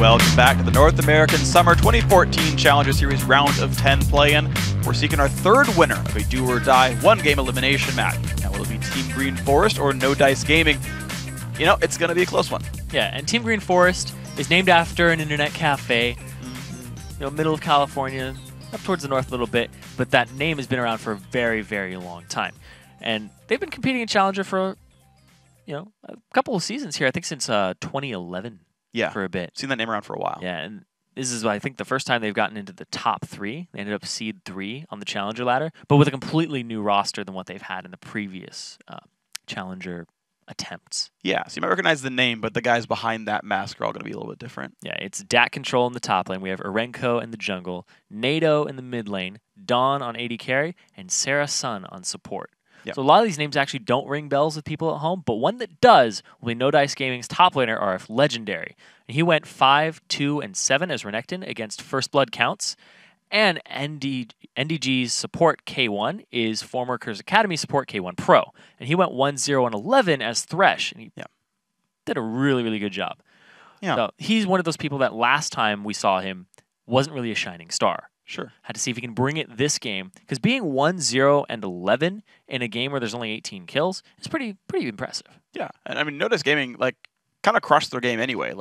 Welcome back to the North American Summer 2014 Challenger Series Round of 10 play-in. We're seeking our third winner of a do-or-die one-game elimination match. Now, will it be Team Green Forest or No Dice Gaming? You know, it's going to be a close one. Yeah, and Team Green Forest is named after an internet cafe, middle of California, up towards the north a little bit, but that name has been around for a very, very long time. And they've been competing in Challenger for, a couple of seasons here, I think since 2011. Yeah, for a bit. Seen that name around for a while. Yeah, and this is, I think, the first time they've gotten into the top 3. They ended up seed 3 on the Challenger ladder, but with a completely new roster than what they've had in the previous Challenger attempts. Yeah, so you might recognize the name, but the guys behind that mask are all going to be a little bit different. Yeah, it's Dat Control in the top lane. We have Arenko in the jungle, NATO in the mid lane, Dawn on AD carry, and Sarah Sun on support. Yep. So a lot of these names actually don't ring bells with people at home, but one that does will be No Dice Gaming's top laner, RF Legendary. And he went 5, 2, and 7 as Renekton against First Blood counts. And NDG's support K1 is former Curse Academy support K1 Pro. And he went 1, 0, and 11 as Thresh. And he did a really, really good job. Yeah. So he's one of those people that last time we saw him wasn't really a shining star. Sure. Had to see if he can bring it this game. Because being 1, 0, and 11 in a game where there's only 18 kills is pretty impressive. Yeah. And I mean, No Dice Gaming, kind of crushed their game anyway.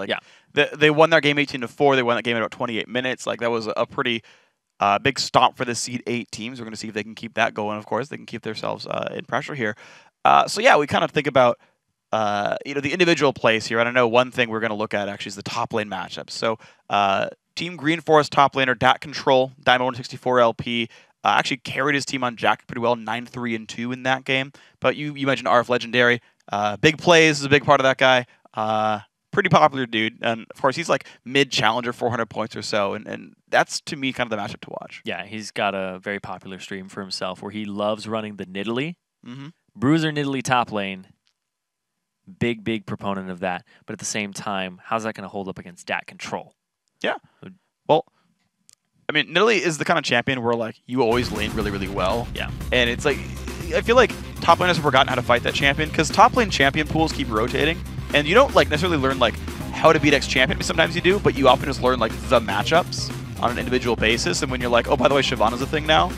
They won their game 18-4. They won that game in about 28 minutes. That was a pretty big stomp for the seed 8 teams. We're going to see if they can keep that going, of course. They can keep themselves in pressure here. So, yeah, we kind of think about the individual plays here. And I know one thing we're going to look at, actually, is the top lane matchups. So, Team Green Forest top laner, Dat Control, Diamond 164 LP, actually carried his team on Jack pretty well, 9-3-2 in that game. But you mentioned RF Legendary. Big plays is a big part of that guy. Pretty popular dude. And, of course, he's mid-challenger, 400 points or so. And that's, to me, kind of the matchup to watch. Yeah, he's got a very popular stream for himself where he loves running the Nidalee. Mm-hmm. Bruiser Nidalee top lane. Big proponent of that. But at the same time, how's that going to hold up against Dat Control? Yeah. Well, I mean, Nidalee is the kind of champion where, you always lane really, really well. Yeah. And it's I feel like top laners have forgotten how to fight that champion because top lane champion pools keep rotating. And you don't, necessarily learn, how to beat X champion. Sometimes you do, but you often just learn, the matchups on an individual basis. And when you're like, oh, by the way, Shyvana's a thing now,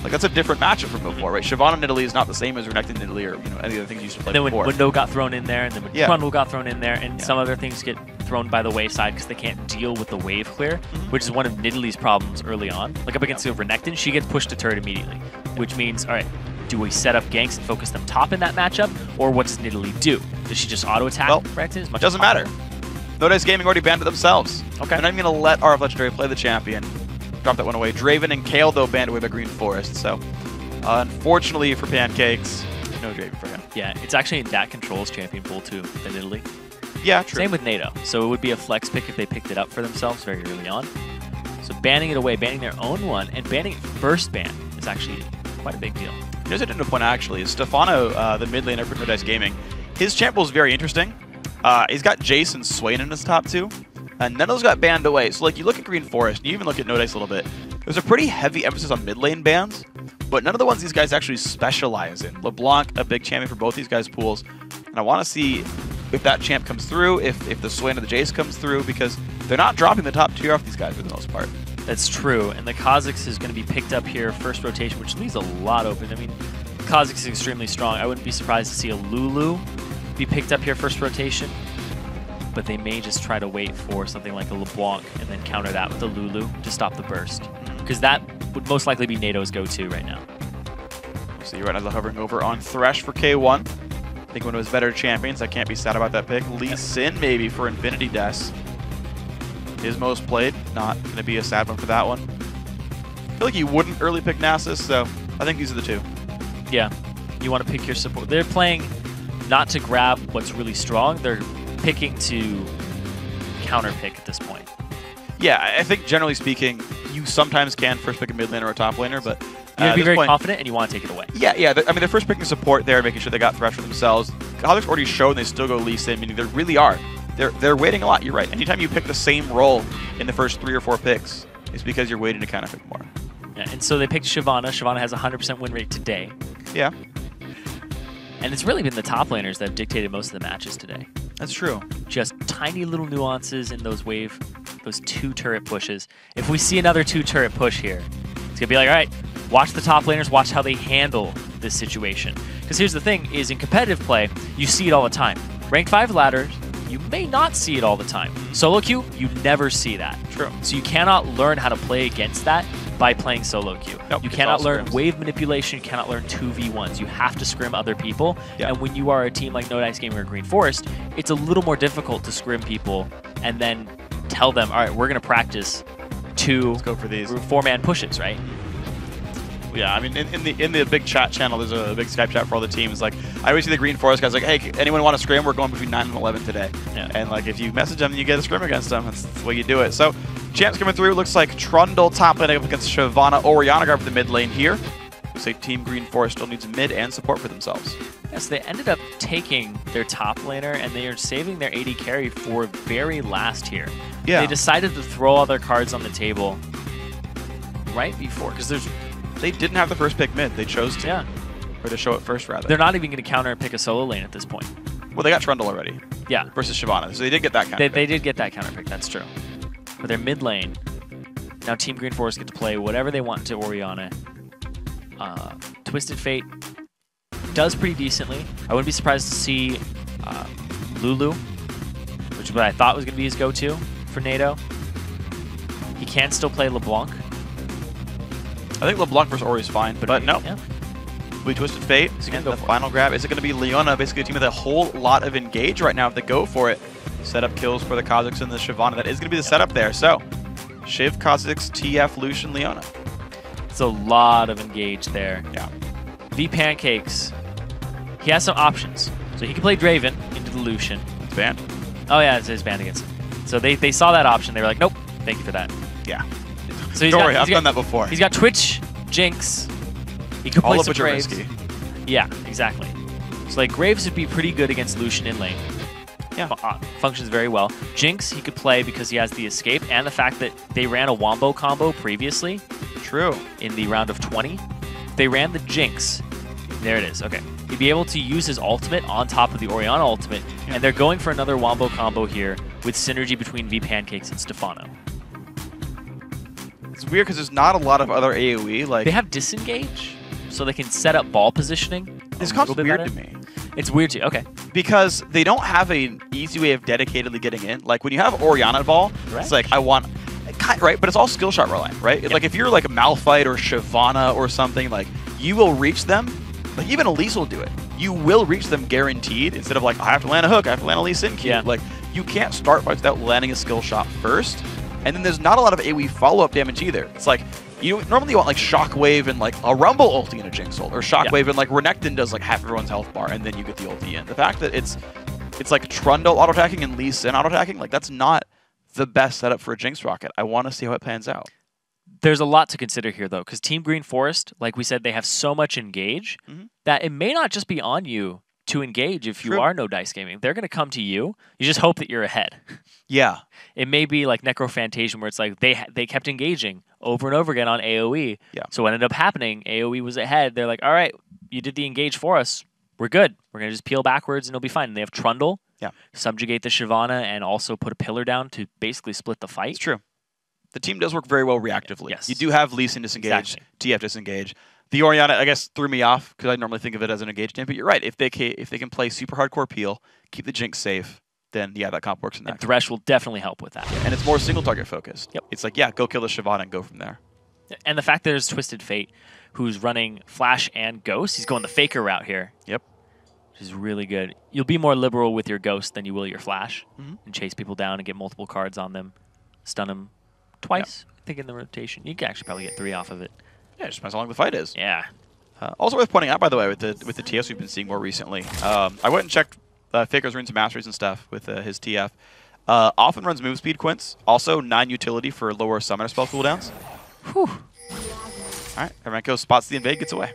that's a different matchup from before, right? Shyvana Nidalee is not the same as Renekton Nidalee or, any of the things you used to play before. And then when Window got thrown in there, and then when Trundle got thrown in there, and some other things get thrown by the wayside because they can't deal with the wave clear, which is one of Nidalee's problems early on. Up against Renekton, she gets pushed to turret immediately, which means, all right, do we set up ganks and focus them top in that matchup, or what does Nidalee do? Does she just auto-attack Renekton as much doesn't matter. No Dice Gaming already banned it themselves. Okay. They're not even going to let RF Legendary play the champion. Drop that one away. Draven and Kale, though, banned away by Green Forest, so unfortunately for Pancakes, no Draven for him. Yeah, it's actually in Dat Control's champion pool, too, the Nidalee. Yeah, true. Same with NATO. So it would be a flex pick if they picked it up for themselves very early on. So banning it away, banning their own one, and banning it first ban is actually quite a big deal. Here's a point, actually. Stefano, the mid laner for No Dice Gaming, his champ pool is very interesting. He's got Jace and Swain in his top 2, and none of those got banned away. So, you look at Green Forest, and you even look at No Dice a little bit, there's a pretty heavy emphasis on mid lane bans, but none of the ones these guys actually specialize in. LeBlanc, a big champion for both these guys' pools, and I want to see if that champ comes through, if the Swain or the Jace comes through, because they're not dropping the top tier off these guys for the most part. That's true, and the Kha'Zix is going to be picked up here first rotation, which leaves a lot open. I mean, Kha'Zix is extremely strong. I wouldn't be surprised to see a Lulu be picked up here first rotation, but they may just try to wait for something like a LeBlanc and then counter that with a Lulu to stop the burst, because that would most likely be NATO's go-to right now. So you're right now hovering over on Thresh for K1. I think one of his better champions. I can't be sad about that pick. Lee Sin maybe for Infinity Deaths. His most played. Not going to be a sad one for that one. I feel like you wouldn't early pick Nasus, so I think these are the two. Yeah, you want to pick your support. They're playing not to grab what's really strong. They're picking to counter pick at this point. Yeah, I think generally speaking, you sometimes can first pick a mid laner or a top laner, but you have to be very confident and you want to take it away. Yeah. I mean, they're first picking support there, making sure they got Thresh for themselves. Kha'Zix already showed they still go Lee Sin, meaning they really are. They're waiting a lot. You're right. Anytime you pick the same role in the first 3 or 4 picks, it's because you're waiting to kind of pick more. Yeah, and so they picked Shyvana. Shyvana has a 100% win rate today. Yeah. And it's really been the top laners that have dictated most of the matches today. That's true. Just tiny little nuances in those wave those 2 turret pushes. If we see another 2 turret push here, it's going to be like, all right, watch the top laners, watch how they handle this situation. Because here's the thing, is in competitive play, you see it all the time. Ranked 5 ladders, you may not see it all the time. Solo queue, you never see that. True. So you cannot learn how to play against that by playing solo queue. Nope, you cannot learn wave manipulation, you cannot learn 2v1s. You have to scrim other people. Yeah. And when you are a team like No Dice Gaming or Green Forest, it's a little more difficult to scrim people and then tell them, all right, we're going to practice 2 Let's go for these 4-man pushes, right? Yeah, I mean, in the big chat channel, there's a big Skype chat for all the teams. Like, I always see the Green Forest guys like, hey, anyone want to scrim? We're going between 9 and 11 today. Yeah. And, like, if you message them, you get a scrim against them. That's the way you do it. So, champs coming through. Looks like Trundle top lane up against Shyvana. Orianna guard for the mid lane here. Looks like Team Green Forest still needs mid and support for themselves. Yes, they ended up taking their top laner, and they are saving their AD carry for very last here. Yeah. They decided to throw all their cards on the table right before, because they didn't have the first pick mid. They chose to. Yeah. Or to show it first, rather. They're not even going to counter and pick a solo lane at this point. Well, they got Trundle already. Yeah. Versus Shyvana. So they did get that counter pick. They did get that counter pick, that's true. But their mid lane, now Team Green Forest get to play whatever they want to Orianna. Twisted Fate does pretty decently. I wouldn't be surprised to see Lulu, which is what I thought was going to be his go-to for NATO. He can still play LeBlanc. I think LeBlanc versus Ori is fine, but no. Yeah. We Twisted Fate, and the final grab. Is it going to be Leona, basically a team with a whole lot of engage right now if they go for it? Setup kills for the Kha'Zix and the Shyvana. That is going to be the setup there. So, Shiv, Kha'Zix, TF, Lucian, Leona. It's a lot of engage there. Yeah. V Pancakes, he has some options. So he can play Draven into the Lucian. It's banned. Oh yeah, it's his banned against him. So they saw that option. They were like, nope, thank you for that. Yeah. So Don't worry, I've done that before. He's got Twitch, Jinx. He could play all some of which are Graves. risky. Yeah, exactly. So like Graves would be pretty good against Lucian in lane. Yeah. Functions very well. Jinx he could play because he has the escape and the fact that they ran a Wombo combo previously. True. In the round of 20. They ran the Jinx. There it is. Okay. He'd be able to use his ultimate on top of the Orianna ultimate, and they're going for another Wombo combo here with synergy between V Pancakes and Stefano. It's weird because there's not a lot of other AoE. Like they have disengage, so they can set up ball positioning. This concept's weird to me. It's weird too. Okay. Because they don't have an easy way of dedicatedly getting in. Like when you have Orianna ball, it's like I want, right? But it's all skill shot reliant, right? Yep. Like if you're like a Malphite or Shyvana or something, like you will reach them. Like even Elise will do it. You will reach them guaranteed instead of like I have to land a hook, I have to land a Lee Sin Q. Yeah. Like you can't start fights without landing a skill shot first. And then there's not a lot of AoE follow-up damage either. It's like you normally want like Shockwave and like a Rumble ulti in a Jinx ult, or Shockwave and like Renekton does like half everyone's health bar, and then you get the ulti in. The fact that it's like Trundle auto-attacking and Lee Sin auto-attacking, like that's not the best setup for a Jinx rocket. I want to see how it pans out. There's a lot to consider here, though, because Team Green Forest, like we said, they have so much engage that it may not just be on you to engage if you are No Dice Gaming. They're going to come to you. You just hope that you're ahead. Yeah. It may be like Necrophantasia, where it's like they kept engaging over and over again on AoE. Yeah. So what ended up happening, AoE was ahead. They're like, all right, you did the engage for us. We're good. We're going to just peel backwards and it'll be fine. And they have Trundle, subjugate the Shyvana, and also put a pillar down to basically split the fight. It's true. The team does work very well reactively. Yes. You do have Lee Sin disengage, TF disengage. The Orianna, I guess, threw me off because I normally think of it as an engage team. But you're right. If they can play super hardcore peel, keep the Jinx safe, then yeah, that comp works in there. And Thresh will definitely help with that. And it's more single target focused. Yep. It's like, yeah, go kill the Shyvana and go from there. And the fact that there's Twisted Fate, who's running Flash and Ghost, he's going the FLICKR route here. Yep. Which is really good. You'll be more liberal with your Ghost than you will your Flash, and chase people down and get multiple cards on them, stun them twice. I think in the rotation, you can actually probably get 3 off of it. Yeah, it just depends how long the fight is. Yeah. Also worth pointing out, by the way, with the TFs we've been seeing more recently. I went and checked FLICKR's runes and masteries and stuff with his TF. Often runs move speed quints. Also 9 utility for lower summoner spell cooldowns. Whew. All right, Erenko spots the invade, gets away.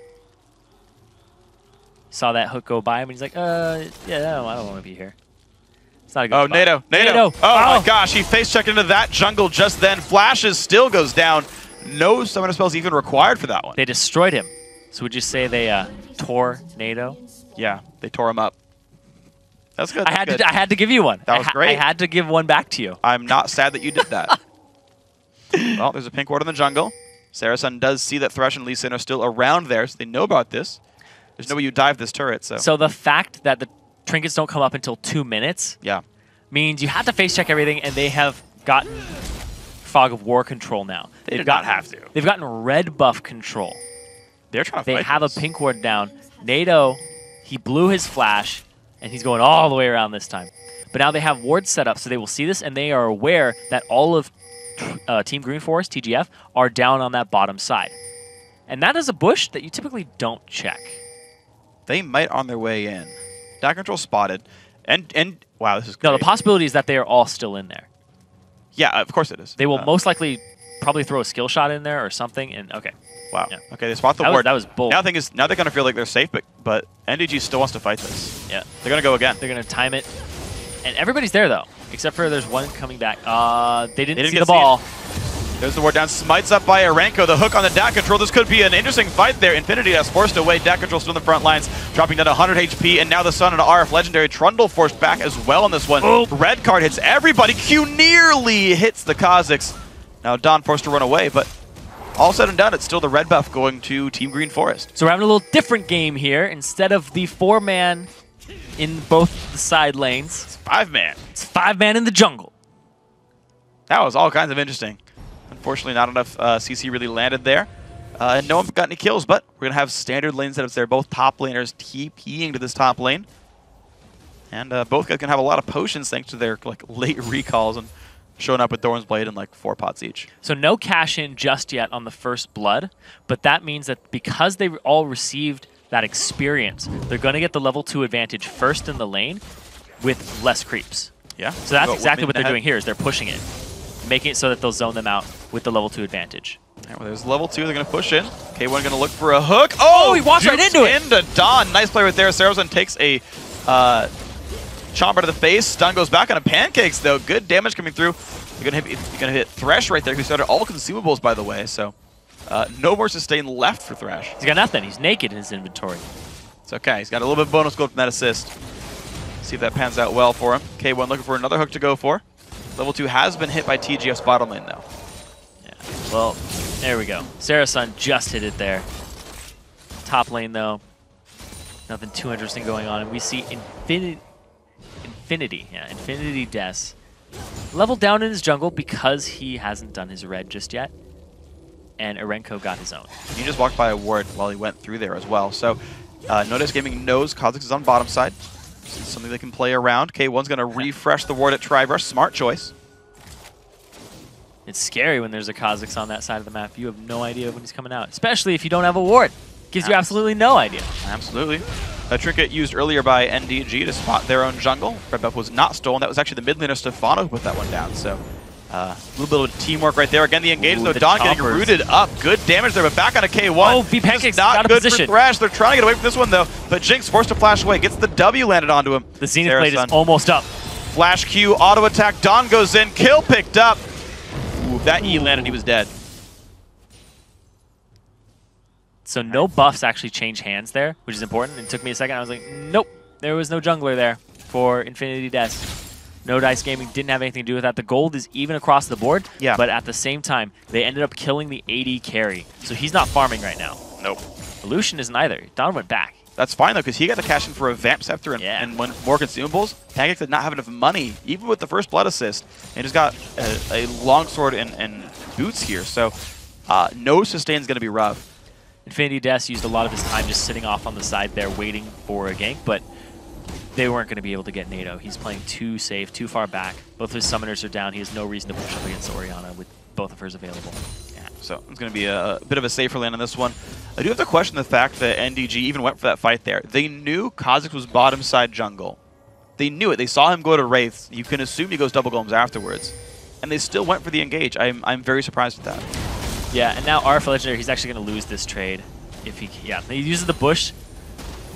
Saw that hook go by him, and he's like, yeah, no, I don't want to be here. It's not a good spot. NATO. Oh my gosh, he face checked into that jungle just then. Flashes still goes down. No summoner spells even required for that one. They destroyed him. So would you say they tore NATO? Yeah, they tore him up. That's good. I had to give you one. That was great. I had to give one back to you. I'm not sad that you did that. Well, there's a pink ward in the jungle. Sarasun does see that Thresh and Lee Sin are still around there, so they know about this. There's no way you dive this turret, so... So the fact that the trinkets don't come up until 2 minutes means you have to face check everything, and they have gotten Fog of War control now. They did not have to. They've gotten red buff control. They're trying to fight They have this. a pink ward down. NATO, he blew his flash, and he's going all the way around this time. But now they have wards set up, so they will see this, and they are aware that all of Team Green Forest, TGF, are down on that bottom side. And that is a bush that you typically don't check. They might on their way in. Dash control spotted. And wow, this is great. No, the possibility is that they are all still in there. Yeah, of course it is. They will most likely probably throw a skill shot in there or something, and okay. Wow. Yeah. Okay, they spot the ward. That was bold. Now the thing is, now they're going to feel like they're safe, but NDG still wants to fight this. Yeah. They're going to go again. They're going to time it. And everybody's there, though, except for there's one coming back. They didn't see the ball. There's the ward down. Smites up by Arenko. The hook on the DAC control. This could be an interesting fight there. Infinity has forced away. DAC control still in the front lines, dropping down to 100 HP. And now the Sun and RF Legendary Trundle forced back as well on this one. Oh. Red card hits everybody. Q nearly hits the Kazakhs. Now Don forced to run away, but all said and done, it's still the red buff going to Team Green Forest. So we're having a little different game here. Instead of the 4-man in both the side lanes, It's 5-man. it's 5-man in the jungle. That was all kinds of interesting. Unfortunately, not enough CC really landed there. And no one got any kills, but we're going to have standard lane setups there. Both top laners TPing to this top lane. And both guys can have a lot of potions thanks to their late recalls and showing up with Thorn's Blade and 4 pots each. So no cash in just yet on the first blood, but that means that because they all received that experience, they're going to get the level 2 advantage first in the lane with less creeps. Yeah. So that's exactly what they're doing here, is they're pushing it, making it so that they'll zone them out with the level 2 advantage. Right, well, there's level 2. They're going to push in. K1 going to look for a hook. Oh, he walks right into it. Into Don. Nice play right there. Sarasun takes a chomper to the face. Stun goes back on a pancakes, though. Good damage coming through. You're going to hit Thresh right there. He started all consumables, by the way. So no more sustain left for Thresh. He's got nothing. He's naked in his inventory. It's okay. He's got a little bit of bonus gold from that assist. See if that pans out well for him. K1 looking for another hook to go for. Level 2 has been hit by TGF's bottom lane, though. Yeah. Well, there we go. Sarasun just hit it there. Top lane, though, nothing too interesting going on. And we see Infinity Des level down in his jungle because he hasn't done his red just yet. And Arenko got his own. He just walked by a ward while he went through there as well. So Notice Gaming knows Kazakhs is on bottom side. This is something they can play around. K1's going to refresh the ward at Tribrush. Smart choice. It's scary when there's a Kazakhs on that side of the map. You have no idea when he's coming out, especially if you don't have a ward. Gives you absolutely no idea. Absolutely. A trinket used earlier by NDG to spot their own jungle. Red buff was not stolen. That was actually the mid laner Stefano who put that one down. So a little bit of teamwork right there. Again, the engage, though. Don getting rooted up. Good damage there, but back on a K1. Oh, B Pancakes not good position. for Thresh. They're trying to get away from this one, though. But Jinx forced to flash away. Gets the W landed onto him. The Zenith Blade is almost up. Flash Q, auto attack. Don goes in. Kill picked up. Ooh, that E landed. He was dead. So no buffs actually change hands there, which is important. It took me a second. I was like, nope, there was no jungler there for Infinity Des. No Dice Gaming didn't have anything to do with that. The gold is even across the board, but at the same time, they ended up killing the AD carry. So he's not farming right now. Nope. Lucian isn't either. Don went back. That's fine, though, because he got to cash in for a Vamp Scepter and more consumables. Pancakes did not have enough money, even with the first Blood Assist. And he's got a longsword and boots here, so no sustain is going to be rough. Infinity Des used a lot of his time just sitting off on the side there waiting for a gank, but they weren't going to be able to get NATO. He's playing too safe, too far back. Both of his summoners are down. He has no reason to push up against Orianna with both of hers available. Yeah, so it's going to be a bit of a safer lane on this one. I do have to question the fact that NDG even went for that fight there. They knew Kazakhs was bottom side jungle. They knew it. They saw him go to Wraith. You can assume he goes double golems afterwards. And they still went for the engage. I'm very surprised with that. Yeah, and now RF Legendary, he's actually going to lose this trade. If he uses the bush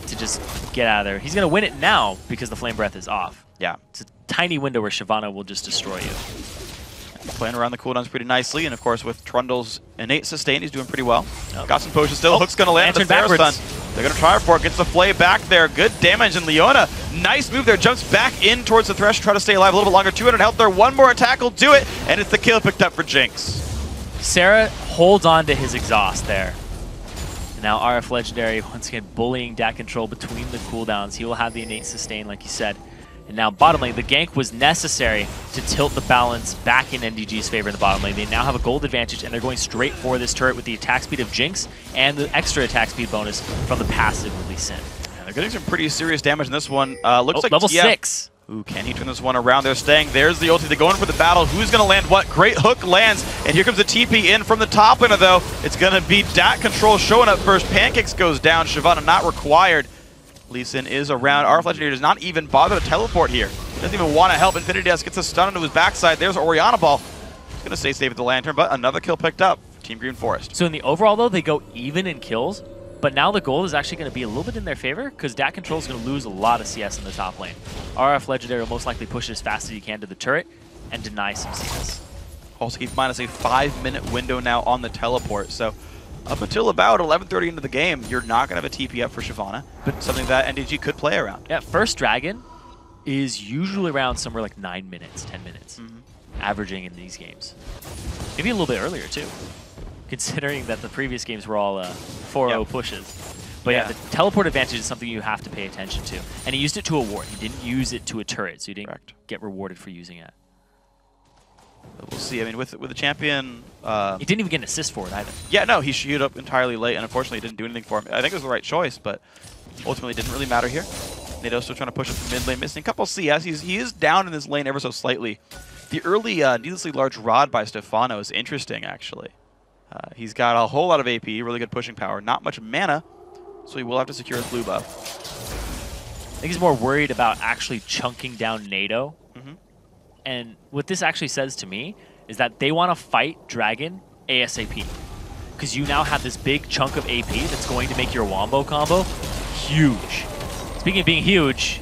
to just get out of there. He's going to win it now because the Flame Breath is off. Yeah. It's a tiny window where Shyvana will just destroy you. Playing around the cooldowns pretty nicely, and of course with Trundle's innate sustain, he's doing pretty well. Got some potions still. Hook's going to land on the Sarasun. They're going to try for it. Gets the Flay back there. Good damage, and Leona, nice move there. Jumps back in towards the Thresh, try to stay alive a little bit longer. 200 health there. One more attack will do it, and it's the kill picked up for Jinx. Sarah holds on to his exhaust there. And now RF Legendary, once again, bullying Dat Control between the cooldowns. He will have the innate sustain, like you said. And now bottom lane, the gank was necessary to tilt the balance back in NDG's favor in the bottom lane. They now have a gold advantage, and they're going straight for this turret with the attack speed of Jinx and the extra attack speed bonus from the passive with Lee Sin. Yeah, they're getting some pretty serious damage in this one. Looks like level 6. Ooh, can he turn this one around? They're staying. There's the ulti. They're going for the battle. Who's going to land what? Great hook lands. And here comes the TP in from the top laner, though. It's going to be Dat Control showing up first. Pancakes goes down. Shyvana not required. Lee Sin is around. RF Legendary does not even bother to teleport here. Doesn't even want to help. Infinity Dust gets a stun into his backside. There's Orianna Ball. He's going to stay safe with the Lantern, but another kill picked up for Team Green Forest. So in the overall, though, they go even in kills. But now the gold is actually going to be a little bit in their favor because Dat Control is going to lose a lot of CS in the top lane. RF Legendary will most likely push it as fast as he can to the turret and deny some CS. Also keep in mind, it's a 5-minute window now on the teleport. So up until about 11:30 into the game, you're not going to have a TP up for Shyvana, but something that NDG could play around. Yeah, first Dragon is usually around somewhere like 9 minutes, 10 minutes, averaging in these games. Maybe a little bit earlier, too, considering that the previous games were all 4-0 pushes. But yeah, the teleport advantage is something you have to pay attention to. And he used it to a ward. He didn't use it to a turret, so he didn't get rewarded for using it. But we'll see. I mean, with the champion... he didn't even get an assist for it either. Yeah, no, he shooed up entirely late, and unfortunately didn't do anything for him. I think it was the right choice, but ultimately didn't really matter here. Nado's still trying to push up the mid lane, missing a couple CS. He is down in this lane ever so slightly. The early needlessly large rod by Stefano is interesting, actually. He's got a whole lot of AP, really good pushing power, not much mana, so he will have to secure his blue buff. I think he's more worried about actually chunking down Nado. And what this actually says to me is that they want to fight Dragon ASAP. Because you now have this big chunk of AP that's going to make your Wombo combo huge. Speaking of being huge,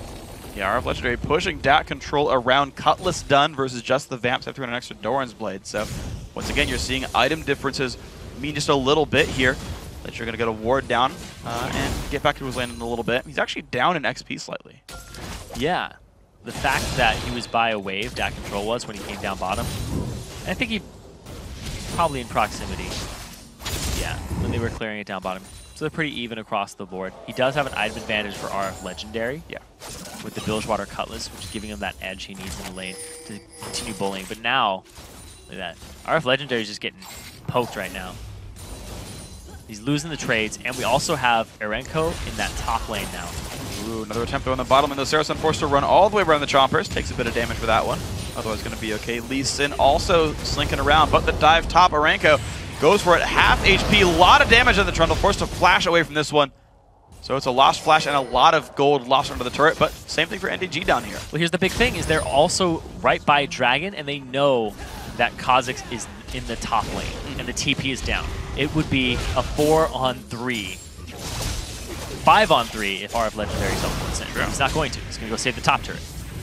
yeah, RF Legendary pushing Dat Control around. Cutlass done versus just the Vamps after an extra Doran's Blade. So once again, you're seeing item differences mean just a little bit here. That you're going to get a ward down and get back to his lane in a little bit. He's actually down in XP slightly. Yeah. The fact that he was by a wave, Dat Control was, when he came down bottom. I think he probably in proximity. Yeah, when they were clearing it down bottom. So they're pretty even across the board. He does have an item advantage for RF Legendary. Yeah. With the Bilgewater Cutlass, which is giving him that edge he needs in the lane to continue bullying. But now, look at that. RF Legendary is just getting poked right now. He's losing the trades, and we also have Erenko in that top lane now. Ooh, another attempt on the bottom, and the Saracen forced to run all the way around the Chompers. Takes a bit of damage for that one. Otherwise going to be okay. Lee Sin also slinking around, but the dive top, Erenko goes for it. Half HP, a lot of damage on the Trundle, forced to flash away from this one. So it's a lost flash and a lot of gold lost under the turret, but same thing for NDG down here. Well, here's the big thing, is they're also right by Dragon, and they know that Kha'Zix is in the top lane, and the TP is down. It would be a 4-on-3. 5-on-3 if RF Legendary teleports in. He's not going to. He's going to go save the top turret.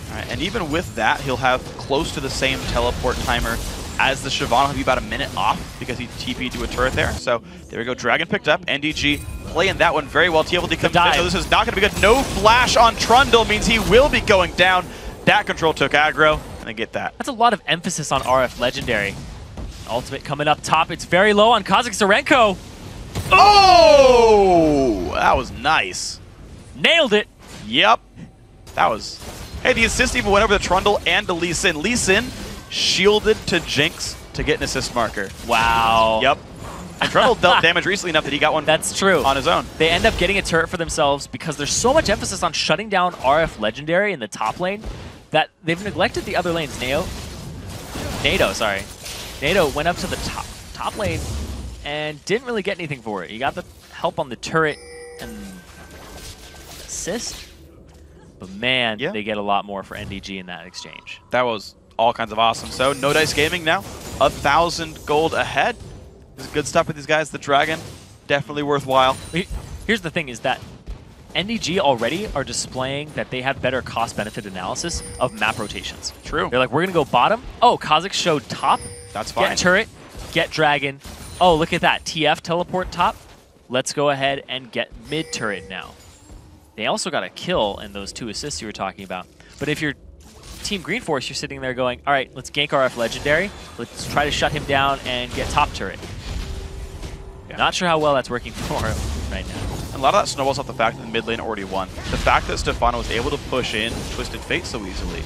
All right, and even with that, he'll have close to the same teleport timer as the Shyvana. He'll be about a minute off because he TP'd to a turret there. So there we go. Dragon picked up. NDG playing that one very well. TFLD comes in, so this is not going to be good. No flash on Trundle means he will be going down. Dat Control took aggro, and they get that. That's a lot of emphasis on RF Legendary. Ultimate coming up top. It's very low on Kha'Zix Erenko. Oh! That was nice. Nailed it. Yep. That was... Hey, the assist even went over the Trundle and to Lee Sin. Lee Sin shielded to Jinx to get an assist marker. Wow. Yep. And Trundle dealt damage recently enough that he got one. That's true. On his own. They end up getting a turret for themselves because there's so much emphasis on shutting down RF Legendary in the top lane that they've neglected the other lanes. Nado went up to the top lane and didn't really get anything for it. He got the help on the turret and assist, but man, they get a lot more for NDG in that exchange. That was all kinds of awesome. So No Dice Gaming now 1,000 gold ahead. This is good stuff with these guys. The Dragon, definitely worthwhile. Here's the thing is that NDG already are displaying that they have better cost-benefit analysis of map rotations. True. They're like, we're going to go bottom. Oh, Kha'Zix showed top. That's fine. Get turret, get Dragon. Oh, look at that. TF teleport top. Let's go ahead and get mid turret now. They also got a kill in those 2 assists you were talking about. But if you're Team Green Force, you're sitting there going, all right, let's gank RF Legendary. Let's try to shut him down and get top turret. Yeah. Not sure how well that's working for him right now. And a lot of that snowballs off the fact that the mid lane already won. The fact that Stefano was able to push in Twisted Fate so easily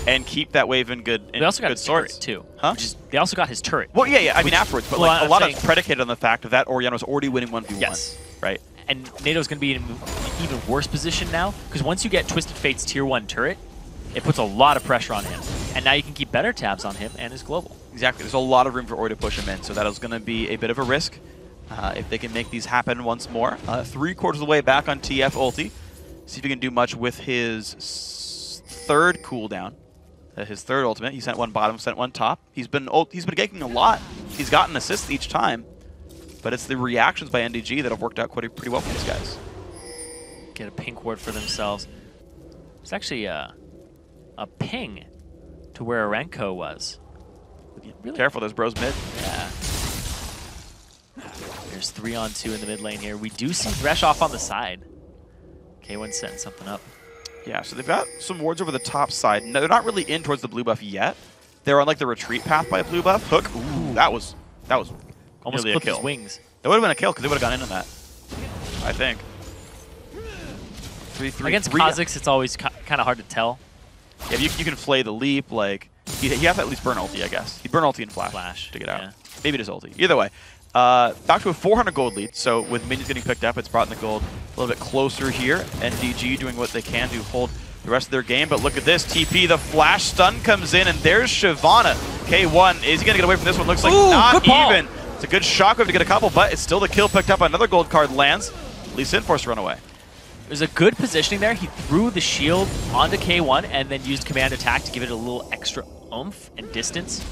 and keep that wave in good They also got his sorts turret, too. Huh? They also got his turret. Well, yeah, I mean afterwards, but like, a lot of it's predicated on the fact that Orianna was already winning 1v1. Yes. Right? And NATO's going to be in an even worse position now, because once you get Twisted Fate's tier 1 turret, it puts a lot of pressure on him. And now you can keep better tabs on him and his global. Exactly. There's a lot of room for Ori to push him in, so that is going to be a bit of a risk if they can make these happen once more. 3/4 of the way back on TF ulti. See if he can do much with his third cooldown. His third ultimate. He sent one bottom, sent one top. He's been ganking a lot. He's gotten assists each time. But it's the reactions by NDG that have worked out pretty well for these guys. Get a pink ward for themselves. It's actually a ping to where Arenko was. Really? Careful, there's bros mid. Yeah. There's 3-on-2 in the mid lane here. We do see Thresh off on the side. K1's setting something up. Yeah, so they've got some wards over the top side. No, they're not really in towards the blue buff yet. They're on like the retreat path by a blue buff. Hook. Ooh, that was almost nearly a kill. His wings. That would have been a kill because they would have gone into that. I think. 3-3. Against Kha'Zix, it's always kind of hard to tell. Yeah, you can flay the leap. Like you have to at least burn ulti, I guess. He'd burn ulti and flash to get out. Yeah. Maybe it is ulti. Either way. Back to a 400 gold lead, so with minions getting picked up, it's brought in the gold a little bit closer here. NDG doing what they can to hold the rest of their game, but look at this. TP, the flash stun comes in, and there's Shyvana. K1, is he going to get away from this one? Looks like not even. It's a good shockwave to get a couple, but it's still the kill picked up. Another gold card lands. Lee Sin forced to run away. There's a good positioning there. He threw the shield onto K1 and then used command attack to give it a little extra oomph and distance.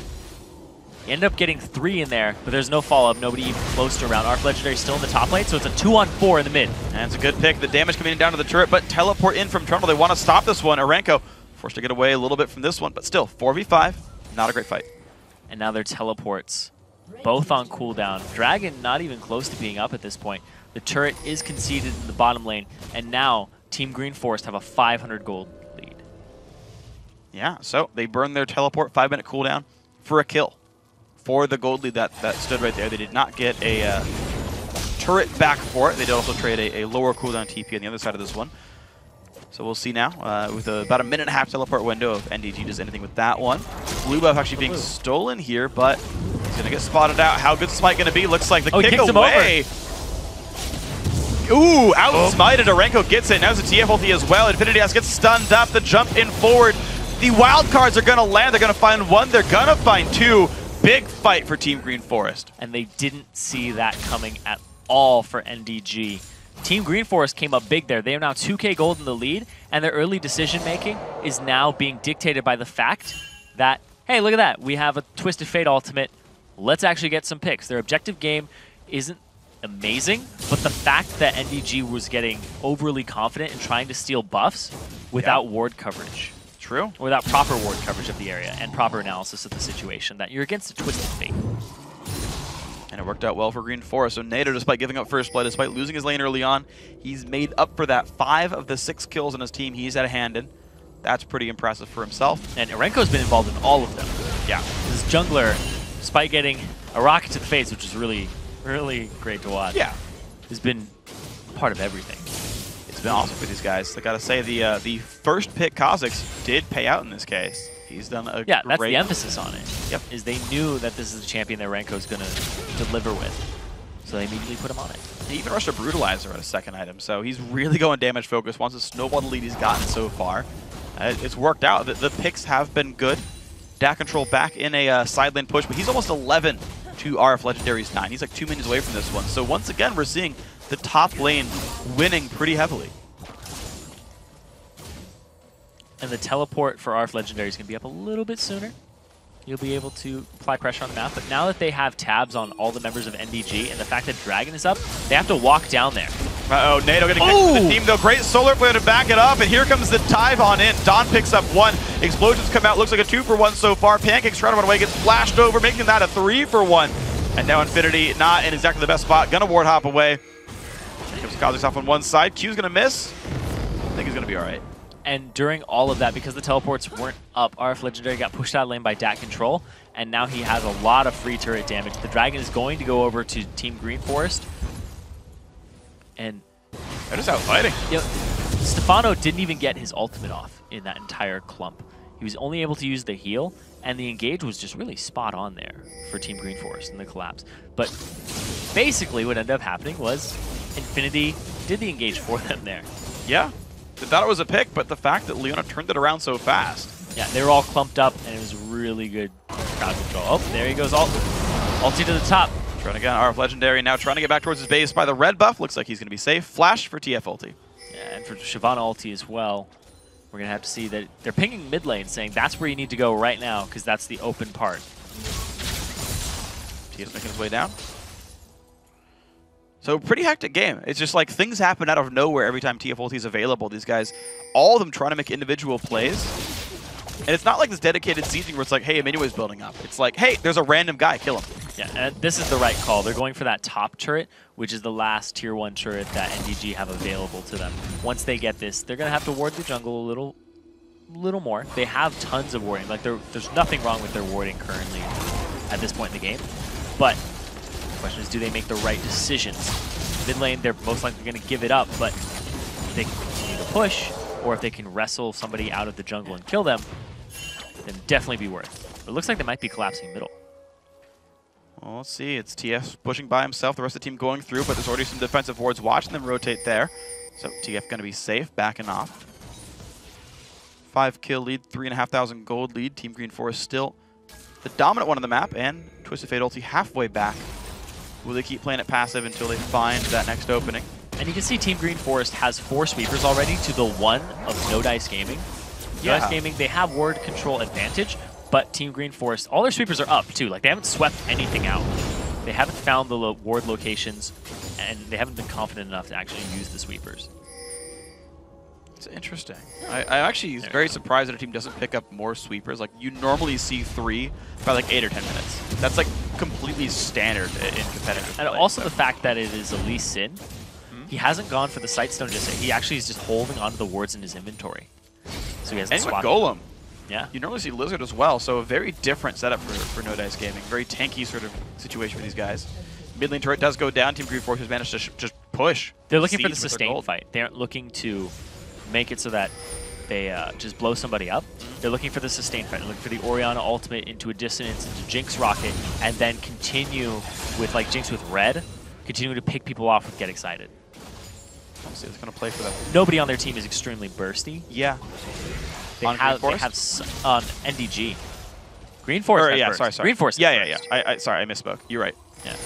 He ended up getting 3 in there, but there's no follow-up. Nobody even close to around. RF Legendary still in the top lane, so it's a 2-on-4 in the mid. And it's a good pick. The damage coming in down to the turret, but teleport in from Trundle. They want to stop this one. Arenko forced to get away a little bit from this one, but still, 4v5. Not a great fight. And now they're teleports, both on cooldown. Dragon not even close to being up at this point. The turret is conceded in the bottom lane, and now Team Green Forest have a 500 gold lead. Yeah, so they burned their teleport 5-minute cooldown for a kill. For the gold lead that stood right there. They did not get a turret back for it. They did also trade a lower cooldown TP on the other side of this one. So we'll see now with about a minute-and-a-half teleport window if NDG does anything with that one. Blue buff actually being stolen here, but he's going to get spotted out. How good is Smite going to be? Looks like the kick away. Ooh, out-smited. Arenko gets it. Now it's a TF ulti as well. Infinity House gets stunned up. The jump in forward. The wild cards are going to land. They're going to find one. They're going to find two. Big fight for Team Green Forest. And they didn't see that coming at all for NDG. Team Green Forest came up big there. They are now 2k gold in the lead, and their early decision-making is now being dictated by the fact that, hey, look at that. We have a Twisted Fate ultimate. Let's actually get some picks. Their objective game isn't amazing, but the fact that NDG was getting overly confident in trying to steal buffs without ward coverage. True. Without proper ward coverage of the area and proper analysis of the situation, that you're against a Twisted Fate. And it worked out well for Green Forest. So NATO, despite giving up first blood, despite losing his lane early on, he's made up for that. 5 of the 6 kills on his team he's had a hand in. That's pretty impressive for himself. And Arenko's been involved in all of them. Yeah. This jungler, despite getting a rocket to the face, which is really, really great to watch, has been part of everything. It's been awesome for these guys. I gotta say, the first pick Kha'Zix did pay out in this case. He's done a that's the emphasis on it. Yep. Is they knew that this is a champion that Arenko's going to deliver with. So they immediately put him on it. He even rushed a Brutalizer at a second item, so he's really going damage focused. Wants to snowball the lead he's gotten so far. It's worked out. The picks have been good. DAC control back in a side lane push, but he's almost 11 to RF Legendary's 9. He's like 2 minions away from this one. So once again, we're seeing the top lane winning pretty heavily. And the teleport for RF Legendary is going to be up a little bit sooner. You'll be able to apply pressure on the map. But now that they have tabs on all the members of NDG and the fact that Dragon is up, they have to walk down there. Uh-oh, NATO getting kicked to the team, though. Great solar flare to back it up, and here comes the dive on in. Dawn picks up 1. Explosions come out. Looks like a 2-for-1 so far. Pancakes trying to run away, gets flashed over, making that a 3-for-1. And now Infinity not in exactly the best spot. Gonna ward hop away. Here comes Kha'Zix off on one side. Q's gonna miss. I think he's gonna be all right. And during all of that, because the teleports weren't up, RF Legendary got pushed out of lane by Dat Control, and now he has a lot of free turret damage. The Dragon is going to go over to Team Green Forest. And they're just out fighting. You know, Stefano didn't even get his ultimate off in that entire clump. He was only able to use the heal, and the engage was just really spot on there for Team Green Forest in the collapse. But basically what ended up happening was Infinity did the engage for them there. Yeah. They thought it was a pick, but the fact that Leona turned it around so fast. Yeah, they were all clumped up, and it was really good crowd control. Oh, there he goes, ulti to the top. Trying to get RF Legendary now, trying to get back towards his base by the red buff. Looks like he's going to be safe. Flash for TF ulti. Yeah, and for Shyvana ulti as well. We're going to have to see that they're pinging mid lane, saying that's where you need to go right now, because that's the open part. TF's making his way down. So pretty hectic game. It's just like things happen out of nowhere every time TF ulti is available. These guys, all of them trying to make individual plays. And it's not like this dedicated sieging where it's like, hey, a minion was building up. It's like, hey, there's a random guy, kill him. Yeah, and this is the right call. They're going for that top turret, which is the last tier 1 turret that NDG have available to them. Once they get this, they're going to have to ward the jungle a little more. They have tons of warding. Like there's nothing wrong with their warding currently at this point in the game. But the question is, do they make the right decisions? Mid lane, they're most likely going to give it up, but if they can continue to push, or if they can wrestle somebody out of the jungle and kill them, then definitely be worth. But it looks like they might be collapsing middle. Well, let's see. It's TF pushing by himself, the rest of the team going through, but there's already some defensive wards watching them rotate there. So TF going to be safe, backing off. 5 kill lead, 3,500 gold lead. Team Green Forest still the dominant one on the map, and Twisted Fate ulti halfway back. Will they keep playing it passive until they find that next opening? And you can see Team Green Forest has 4 sweepers already to the 1 of No Dice Gaming. No Dice Gaming, they have ward control advantage, but Team Green Forest, all their sweepers are up too. Like, they haven't swept anything out. They haven't found the ward locations, and they haven't been confident enough to actually use the sweepers. It's interesting. I actually is very surprised that a team doesn't pick up more sweepers. Like, you normally see 3 by like 8 or 10 minutes. That's like completely standard in competitive play. And also the fact that it is Elise Sin, he hasn't gone for the Sightstone just yet. He actually is just holding onto the wards in his inventory. So he hasn't swapped. And Golem. Yeah. You normally see Lizard as well, so a very different setup for No Dice Gaming. Very tanky sort of situation for these guys. Mid lane turret does go down. Team Green Force has managed to just push. They're looking for the sustained fight. They aren't looking to make it so that they just blow somebody up. They're looking for the sustained fight. They're looking for the Orianna ultimate into a dissonance, into Jinx Rocket, and then continue with like Jinx with red, continue to pick people off with Get Excited. Let's see what's going to play for them. Nobody on their team is extremely bursty. Yeah. They have NDG. Green Forest. Yeah, sorry. Green Forest. Yeah. Sorry, I misspoke. You're right. Yeah.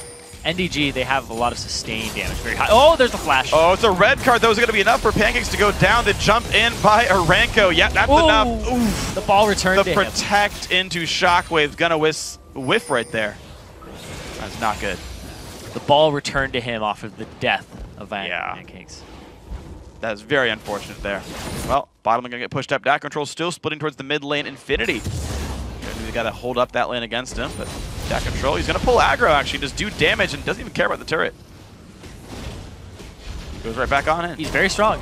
NDG, they have a lot of sustained damage. Very high. Oh, there's the flash. Oh, it's a red card. That was going to be enough for Pancakes to go down. The jump in by Aranko. Yeah, that's enough. Oof. The ball returned to him. The protect into Shockwave. Gonna whiff right there. That's not good. The ball returned to him off of the death of Pancakes. That's very unfortunate there. Well, bottom lane going to get pushed up. Dat Control still splitting towards the mid lane. Infinity. They got to hold up that lane against him, but Dat Control, he's going to pull aggro actually, just do damage and doesn't even care about the turret. Goes right back on in. He's very strong.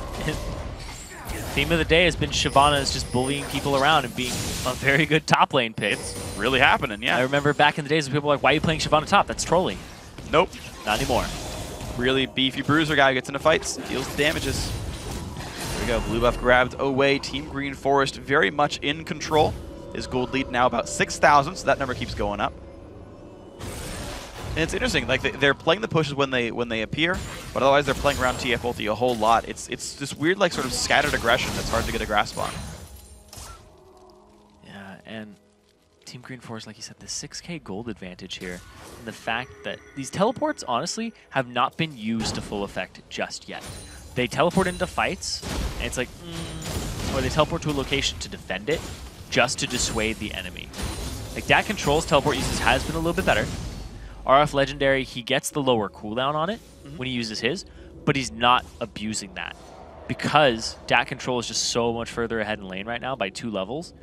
Theme of the day has been Shyvana is just bullying people around and being a very good top lane pick. It's really happening, yeah. I remember back in the days when people were like, why are you playing Shyvana top? That's trolling. Nope. Not anymore. Really beefy bruiser guy gets into fights, deals damages. There we go, blue buff grabbed away. Team Green Forest very much in control. His gold lead now about 6,000, so that number keeps going up. And it's interesting, like they're playing the pushes when they appear, but otherwise they're playing around TF ulti a whole lot. It's this weird like sort of scattered aggression that's hard to get a grasp on. Yeah, and Team Green Forest, like you said, the 6k gold advantage here, and the fact that these teleports honestly have not been used to full effect just yet. They teleport into fights, and it's like, or they teleport to a location to defend it, just to dissuade the enemy. Like, Dat Control's teleport usage has been a little bit better. RF Legendary, he gets the lower cooldown on it when he uses his, but he's not abusing that. Because Dat Control is just so much further ahead in lane right now by 2 levels,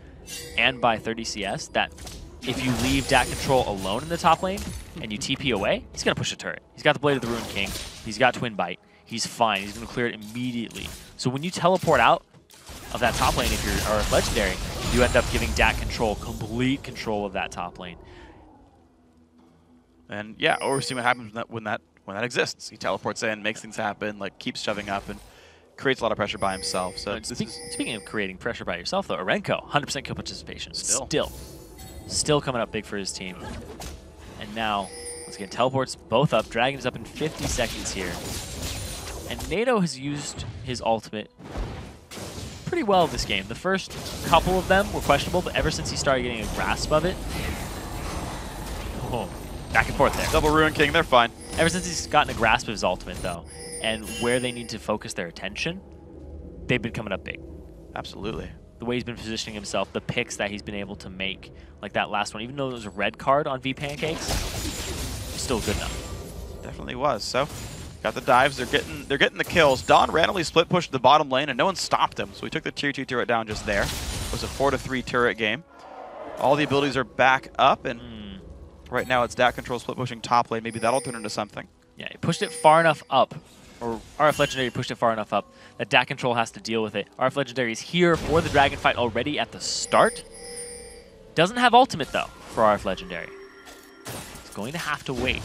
and by 30 CS, that if you leave Dat Control alone in the top lane, and you TP away, he's going to push a turret. He's got the Blade of the Ruined King, he's got Twin Bite, he's fine, he's going to clear it immediately. So when you teleport out, of that top lane if you're RF Legendary. You end up giving Dat control, complete control of that top lane. And yeah, or we're seeing what happens when that exists. He teleports in, makes things happen, like keeps shoving up, and creates a lot of pressure by himself. So speaking of creating pressure by yourself, though, Orenko, 100% kill participation. Still coming up big for his team. And now, once again, teleports both up. Dragon's up in 50 seconds here. And NATO has used his ultimate pretty well this game. The first couple of them were questionable, but ever since he started getting a grasp of it, back and forth there. Double Ruin King, they're fine. Ever since he's gotten a grasp of his ultimate, though, and where they need to focus their attention, they've been coming up big. Absolutely. The way he's been positioning himself, the picks that he's been able to make, like that last one, even though it was a red card on V Pancakes, still good enough. Definitely was. So, got the dives. They're getting the kills. Don randomly split pushed the bottom lane, and no one stopped him. So he took the tier 2 turret down just there. It was a 4-3 turret game. All the abilities are back up, and right now it's Dat control split pushing top lane. Maybe that'll turn into something. Yeah, he pushed it far enough up, or RF Legendary pushed it far enough up that Dat control has to deal with it. RF Legendary is here for the dragon fight already at the start. Doesn't have ultimate, though, for RF Legendary. It's going to have to wait.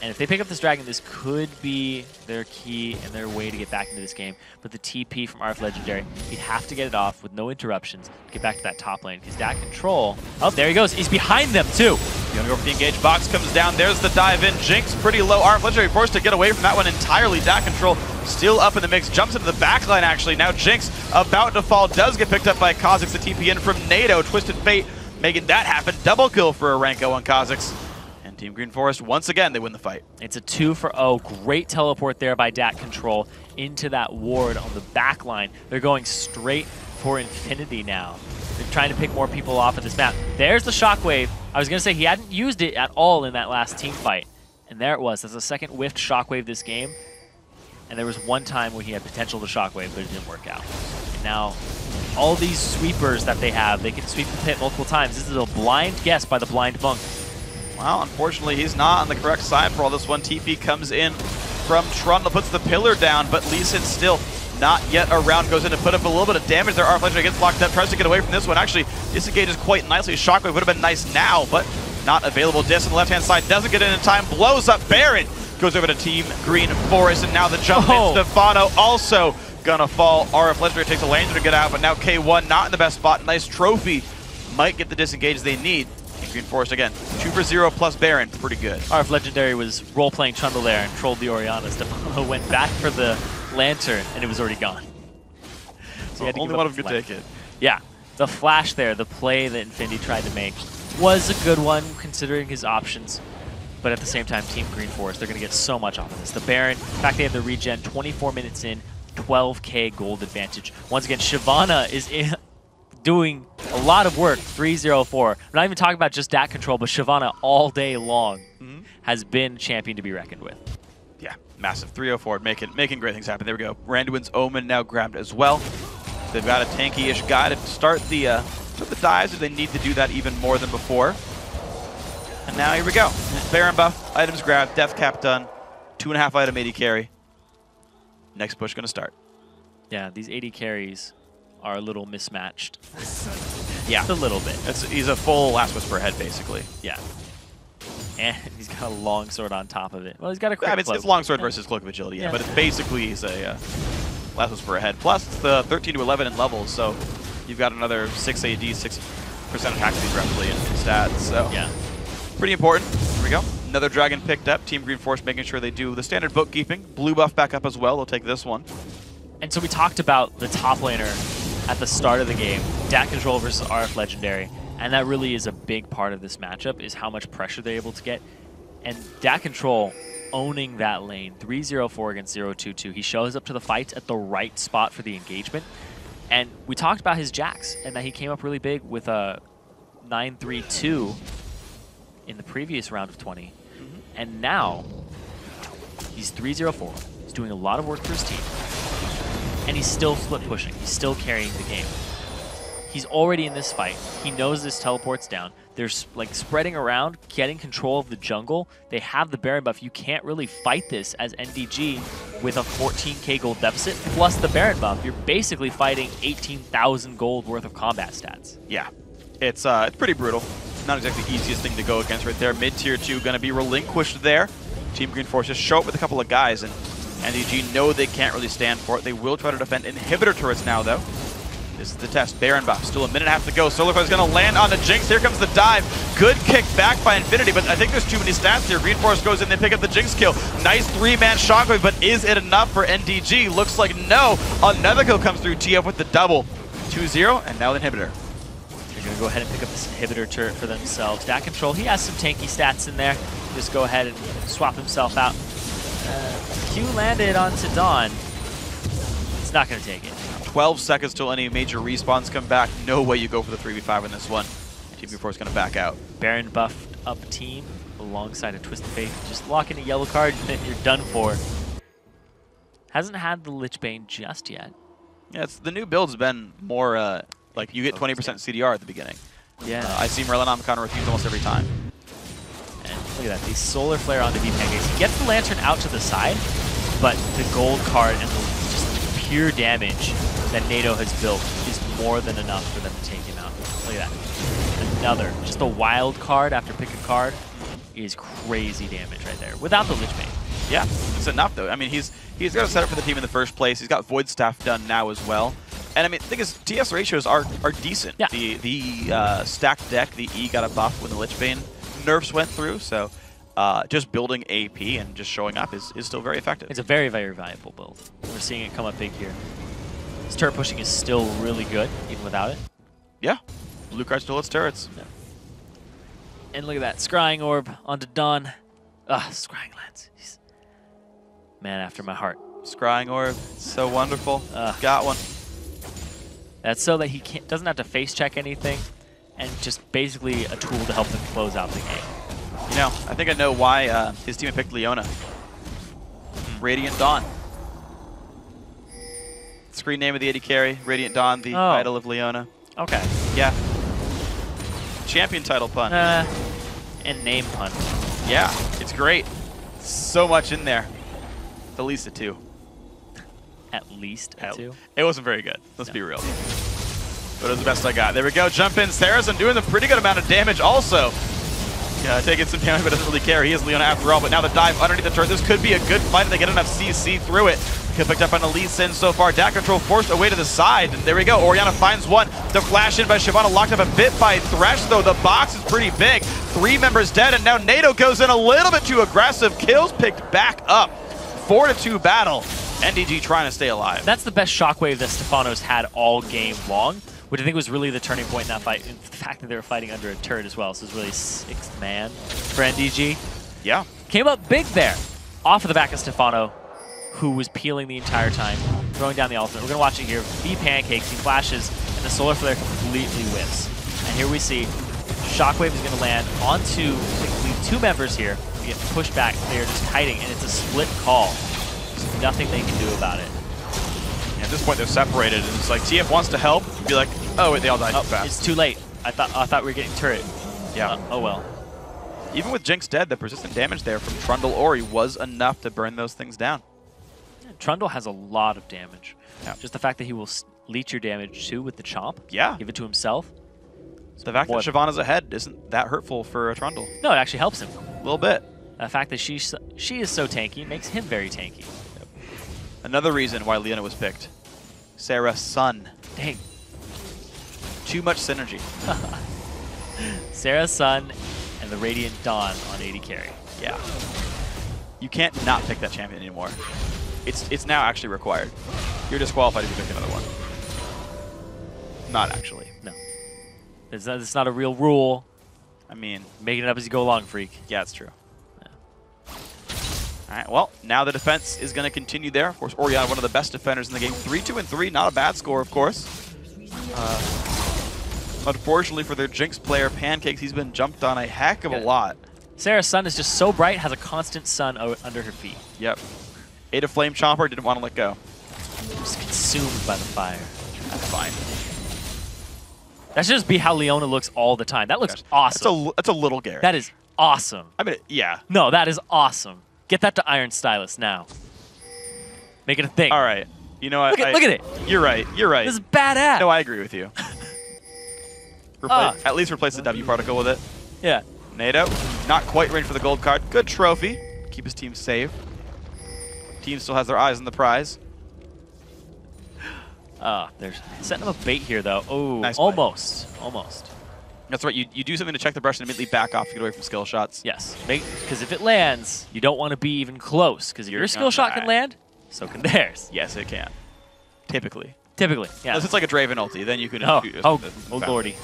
And if they pick up this dragon, this could be their key and their way to get back into this game. But the TP from RF Legendary, he'd have to get it off with no interruptions to get back to that top lane. Because Dat control, oh, there he goes. He's behind them, too. Going to go for the engage. Box comes down. There's the dive in. Jinx pretty low. RF Legendary forced to get away from that one entirely. Dat control still up in the mix. Jumps into the back line, actually. Now Jinx about to fall. Does get picked up by Kha'Zix. The TP in from NATO. Twisted Fate making that happen. Double kill for Orenko on Kha'Zix. And Team Green Forest, once again, they win the fight. It's a 2-for-0. Great teleport there by Dat control into that ward on the back line. They're going straight for Infinity now. They're trying to pick more people off of this map. There's the Shockwave. I was going to say he hadn't used it at all in that last team fight. And there it was. That's the second whiffed Shockwave this game. And there was one time when he had potential to Shockwave, but it didn't work out. And now, all these sweepers that they have, they can sweep the pit multiple times. This is a blind guess by the blind monk. Well, unfortunately, he's not on the correct side for all this one. TP comes in from Trundle, puts the pillar down, but Lee Sin still not yet around. Goes in to put up a little bit of damage there. RF Legendary gets locked up, tries to get away from this one. Actually, disengages quite nicely. Shockwave would have been nice now, but not available. Dis on the left-hand side doesn't get in time. Blows up Baron. Goes over to Team Green Forest, and now the jump in. Stefano also gonna fall. RF Legendary takes a lane to get out, but now K1 not in the best spot. Nice trophy. Might get the disengage they need. Green Forest again, 2-for-0 plus Baron, pretty good. RF Legendary was role-playing Trundle there and trolled the Orianna. Stefano went back for the Lantern, and it was already gone. So only one of them could take it. Yeah, the flash there, the play that Infinity tried to make, was a good one considering his options. But at the same time, Team Green Forest, they're going to get so much off of this. The Baron, in fact, they have the regen, 24 minutes in, 12k gold advantage. Once again, Shyvana is doing a lot of work, 3-0-4. I'm not even talking about just Dat control, but Shyvana all day long has been champion to be reckoned with. Yeah, massive 3-0-4, making great things happen. There we go. Randuin's Omen now grabbed as well. They've got a tanky-ish guy to start the dives if they need to do that even more than before. And now here we go. Baron buff, items grabbed, death cap done, 2.5 item AD carry. Next push gonna start. Yeah, these AD carries are a little mismatched. Yeah. Just a little bit. He's a full Last Whisper head, basically. Yeah. And he's got a long sword on top of it. Well, he's got a quick cloak. It's long sword versus cloak of agility, yeah. But it's basically he's a Last Whisper head. Plus, it's the 13 to 11 in levels, so you've got another 6 AD, 6% attack speed roughly in stats. So yeah, pretty important. Here we go. Another dragon picked up. Team Green Force making sure they do the standard bookkeeping. Blue buff back up as well. They'll take this one. And so we talked about the top laner at the start of the game, Dat control versus RF Legendary, and that really is a big part of this matchup, is how much pressure they're able to get. And Dat control owning that lane, 3-0-4 against 0-2-2. He shows up to the fight at the right spot for the engagement. And we talked about his Jax, and that he came up really big with a 9-3-2 in the previous round of 20. And now, he's 3-0-4. He's doing a lot of work for his team. And he's still split pushing. He's still carrying the game. He's already in this fight. He knows this teleport's down. They're like spreading around, getting control of the jungle. They have the Baron buff. You can't really fight this as NDG with a 14k gold deficit plus the Baron buff. You're basically fighting 18,000 gold worth of combat stats. Yeah, it's pretty brutal. Not exactly the easiest thing to go against right there. Mid-tier 2 going to be relinquished there. Team Green Force just show up with a couple of guys, and NDG know they can't really stand for it. They will try to defend inhibitor turrets now, though. This is the test. Baron buff. Still a minute and a half to go. Solar Flare is going to land on the Jinx. Here comes the dive. Good kick back by Infinity, but I think there's too many stats here. Green Force goes in, they pick up the Jinx kill. Nice 3-man shockwave, but is it enough for NDG? Looks like no. Another kill comes through. TF with the double. 2-0, and now the inhibitor. They're going to go ahead and pick up this inhibitor turret for themselves. Dat Control, he has some tanky stats in there. Just go ahead and swap himself out. Q landed onto Dawn. It's not going to take it. 12 seconds till any major respawns come back. No way you go for the 3v5 in this one. Team Green Force is going to back out. Baron buffed up team alongside a Twisted Faith. Just lock in a yellow card and then you're done for. Hasn't had the Lich Bane just yet. Yeah, the new build's been more like you get 20% CDR at the beginning. Yeah. I see Merlinomicon refuse almost every time. And look at that, the Solar Flare onto V-Pancakes. He gets the Lantern out to the side, but the gold card and the just pure damage that NATO has built is more than enough for them to take him out. Look at that. Another, just a wild card after pick a card is crazy damage right there without the Lich Bane. Yeah, it's enough though. I mean, he's got a setup for the team in the first place. He's got Void Staff done now as well. And I mean, the thing is, TS ratios are decent. Yeah. The stacked deck, the E got a buff when the Lich Bane nerfs went through, so just building AP and just showing up is still very effective. It's a very, very valuable build. We're seeing it come up big here. This turret pushing is still really good, even without it. Yeah, blue card still hits turrets. Yeah. And look at that, Scrying Orb onto Dawn. Scrying Lens. He's man after my heart. Scrying Orb, so wonderful. Got one. That's so that he doesn't have to face check anything, and just basically a tool to help them close out the game. You know, I think I know why his team picked Leona. Radiant Dawn. Screen name of the AD carry, Radiant Dawn, the idol of Leona. Okay. Yeah. Champion title pun. And name pun. Yeah, it's great. So much in there. At least a 2. At least a 2? It wasn't very good. Let's be real. But it was the best I got. There we go. Jump in. Saracen doing a pretty good amount of damage also. Yeah, taking some damage, but doesn't really care. He is Leona after all. But now the dive underneath the turret. This could be a good fight if they get enough CC through it. Could picked up on the lead sin so far. Dat Control forced away to the side. And there we go. Orianna finds one. The flash in by Shyvana locked up a bit by Thresh, though. The box is pretty big. 3 members dead, and now NATO goes in a little bit too aggressive. Kills picked back up. 4-2 battle. NDG trying to stay alive. That's the best shockwave that Stefano's had all game long, which I think was really the turning point in that fight. And the fact that they were fighting under a turret as well. So it's really 6th man for NDG. Yeah. Came up big there. Off of the back of Stefano, who was peeling the entire time, throwing down the ultimate. We're going to watch it here. V-Pancakes, he flashes, and the Solar Flare completely whiffs. And here we see Shockwave is going to land onto, I think, 2 members here. We get pushed back. They're just kiting, and it's a split call. There's nothing they can do about it. Yeah, at this point, they're separated, and it's like TF wants to help, be like, oh wait, they all died too fast. It's too late. I thought we were getting turret. Yeah. Oh well. Even with Jinx dead, the persistent damage there from Trundle Ori was enough to burn those things down. Yeah, Trundle has a lot of damage. Yeah. Just the fact that he will leech your damage too with the chomp. Yeah. Give it to himself. The fact that Shyvana's ahead isn't that hurtful for a Trundle. No, it actually helps him. A little bit. The fact that she is so tanky makes him very tanky. Yep. Another reason why Leona was picked. Sarah Sun. Dang. Too much synergy. Sarah Sun and the Radiant Dawn on AD carry. Yeah. You can't not pick that champion anymore. It's now actually required. You're disqualified if you pick another one. Not actually. No. It's not a real rule. I mean, making it up as you go along, freak. Yeah, it's true. All right, well, now the defense is going to continue there. Of course, Orianna, one of the best defenders in the game. 3-2-3, not a bad score, of course. Unfortunately for their Jinx player, Pancakes, he's been jumped on a heck of a lot. Sarah's sun is just so bright, has a constant sun under her feet. Yep. Ate a Flame Chomper, didn't want to let go. Just consumed by the fire. That's fine. That should just be how Leona looks all the time. That looks awesome. That's a little Gary. That is awesome. I mean, yeah. No, that is awesome. Get that to Iron Stylus now. Make it a thing. All right. You know what? Look at it. You're right. You're right. This is badass. No, I agree with you. At least replace the W particle with it. Yeah. NATO, not quite ready for the gold card. Good trophy. Keep his team safe. Team still has their eyes on the prize. They're setting up a bait here, though. Oh, nice almost. Almost. That's right. You do something to check the brush and immediately back off to get away from skill shots. Yes. Because if it lands, you don't want to be even close. Because if your skill shot can land, so can theirs. Yes, it can. Typically. Typically, yeah. Unless it's like a Draven ulti, then you can... Oh lordy.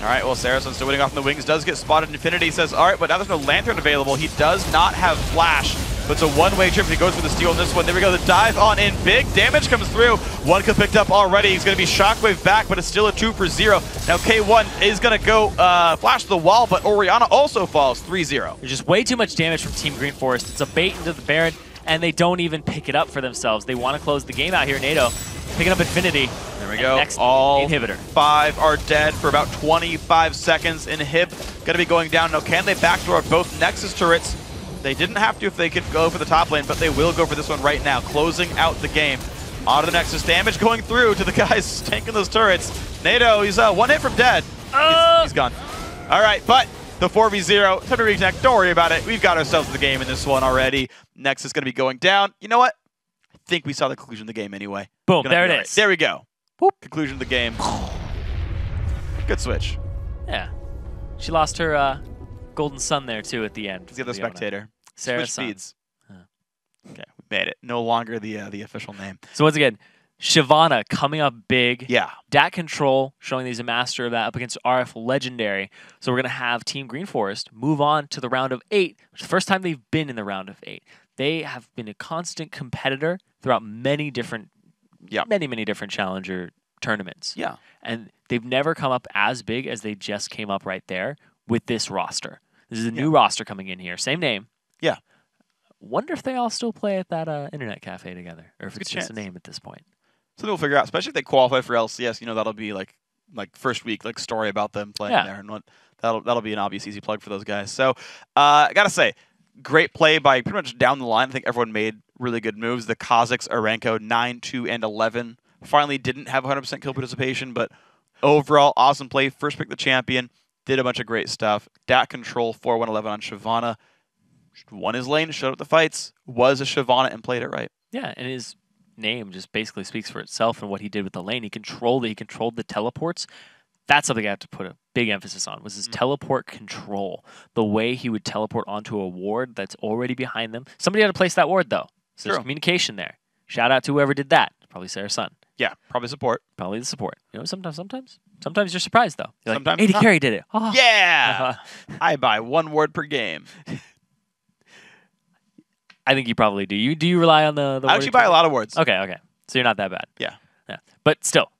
All right, well, Saracen still winning off in the wings. Does get spotted. Infinity says, all right, but now there's no Lantern available. He does not have Flash, but it's a one-way trip. He goes for the steal on this one. There we go. The dive on in. Big damage comes through. One kill picked up already. He's going to be Shockwave back, but it's still a 2 for 0. Now K1 is going to go flash to the wall, but Orianna also falls 3-0. There's just way too much damage from Team Green Forest. It's a bait into the Baron, and they don't even pick it up for themselves. They want to close the game out here. NATO picking up Infinity. There we go. Next all inhibitor. 5 are dead for about 25 seconds. Inhib going to be going down. Now, can they backdoor both Nexus turrets? They didn't have to if they could go for the top lane, but they will go for this one right now, closing out the game. Onto the Nexus. Damage going through to the guys tanking those turrets. NATO, he's one hit from dead. He's gone. All right, but the 4v0, time to reconnect. Don't worry about it. We've got ourselves the game in this one already. Nexus going to be going down. You know what? I think we saw the conclusion of the game anyway. Boom, there it is. There we go. Whoop. Conclusion of the game. Good switch. Yeah. She lost her golden sun there, too, at the end. The other spectator. Sarah's switch speeds. Okay, we made it. No longer the official name. So once again, Shyvana coming up big. Yeah. Dat Control showing that he's a master of that up against RF Legendary. So we're going to have Team Green Forest move on to the round of 8, which is the first time they've been in the round of 8. They have been a constant competitor throughout many different challenger tournaments. Yeah. And they've never come up as big as they just came up right there with this roster. This is a new roster coming in here. Same name. Yeah. Wonder if they all still play at that internet cafe together, or if it's just a name at this point. So we'll figure out, especially if they qualify for LCS. You know, that'll be like first week story about them playing there, and that'll be an obvious easy plug for those guys. So I gotta say, great play by pretty much down the line. I think everyone made really good moves. The Kazakhs, Arenko, 9, 2, and 11 finally didn't have 100% kill participation, but overall awesome play. First pick the champion, did a bunch of great stuff. Dat Control 4-1-11 on Shyvana. Won his lane, showed up the fights, was a Shyvana, and played it right. Yeah, and his name just basically speaks for itself and what he did with the lane. He controlled it. He controlled the teleports. That's something I have to put a big emphasis on, was his teleport control. The way he would teleport onto a ward that's already behind them. Somebody had to place that ward, though. So there's communication there. Shout out to whoever did that. Probably Sarah's son. Yeah, probably support. Probably the support. You know, sometimes you're surprised, though. You're sometimes like, AD Carry did it. Oh. Yeah! I buy 1 ward per game. I think you probably do. Do you rely on the I actually buy a lot of wards. Okay. So you're not that bad. Yeah. But still,